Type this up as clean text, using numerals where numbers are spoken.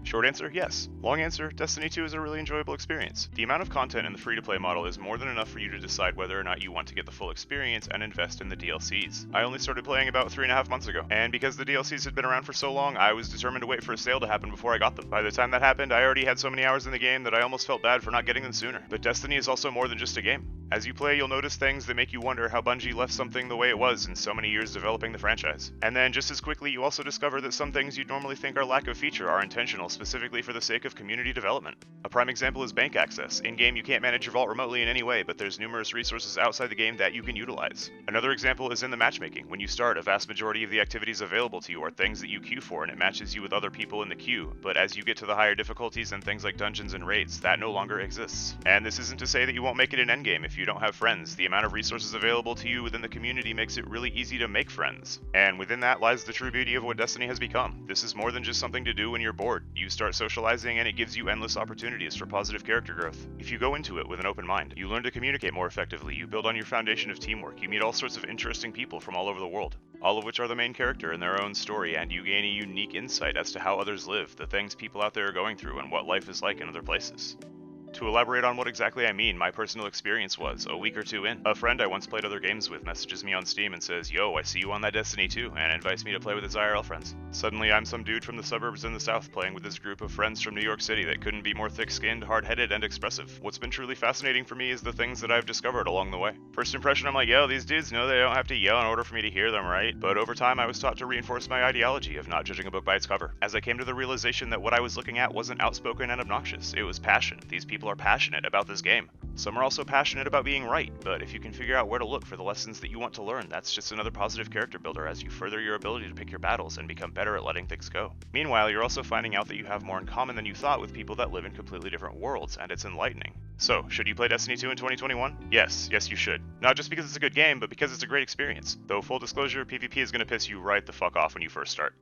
Short answer, yes. Long answer, Destiny 2 is a really enjoyable experience. The amount of content in the free-to-play model is more than enough for you to decide whether or not you want to get the full experience and invest in the DLCs. I only started playing about 3.5 months ago, and because the DLCs had been around for so long, I was determined to wait for a sale to happen before I got them. By the time that happened, I already had so many hours in the game that I almost felt bad for not getting them sooner. But Destiny is also more than just a game. As you play, you'll notice things that make you wonder how Bungie left something the way it was in so many years developing the franchise. And then just as quickly, you also discover that some things you'd normally think are lack of feature are intentional specifically for the sake of community development. A prime example is bank access. In-game, you can't manage your vault remotely in any way, but there's numerous resources outside the game that you can utilize. Another example is in the matchmaking. When you start, a vast majority of the activities available to you are things that you queue for, and it matches you with other people in the queue. But as you get to the higher difficulties and things like dungeons and raids, that no longer exists. And this isn't to say that you won't make it in endgame if you don't have friends. The amount of resources available to you within the community makes it really easy to make friends. And within that lies the true beauty of what Destiny has become. This is more than just something to do when you're bored. You start socializing and it gives you endless opportunities for positive character growth. If you go into it with an open mind, you learn to communicate more effectively, you build on your foundation of teamwork, you meet all sorts of interesting people from all over the world, all of which are the main character in their own story, and you gain a unique insight as to how others live, the things people out there are going through, and what life is like in other places. To elaborate on what exactly I mean, my personal experience was, a week or two in, a friend I once played other games with messages me on Steam and says, "Yo, I see you on that Destiny 2, and invites me to play with his IRL friends." Suddenly I'm some dude from the suburbs in the south playing with this group of friends from New York City that couldn't be more thick-skinned, hard-headed, and expressive. What's been truly fascinating for me is the things that I've discovered along the way. First impression, I'm like, yo, these dudes know they don't have to yell in order for me to hear them, right? But over time, I was taught to reinforce my ideology of not judging a book by its cover, as I came to the realization that what I was looking at wasn't outspoken and obnoxious, it was passion. These people are passionate about this game. Some are also passionate about being right, but if you can figure out where to look for the lessons that you want to learn, that's just another positive character builder as you further your ability to pick your battles and become better at letting things go. Meanwhile, you're also finding out that you have more in common than you thought with people that live in completely different worlds, and it's enlightening. So, should you play Destiny 2 in 2021? Yes, you should. Not just because it's a good game, but because it's a great experience. Though full disclosure, PvP is going to piss you right the fuck off when you first start.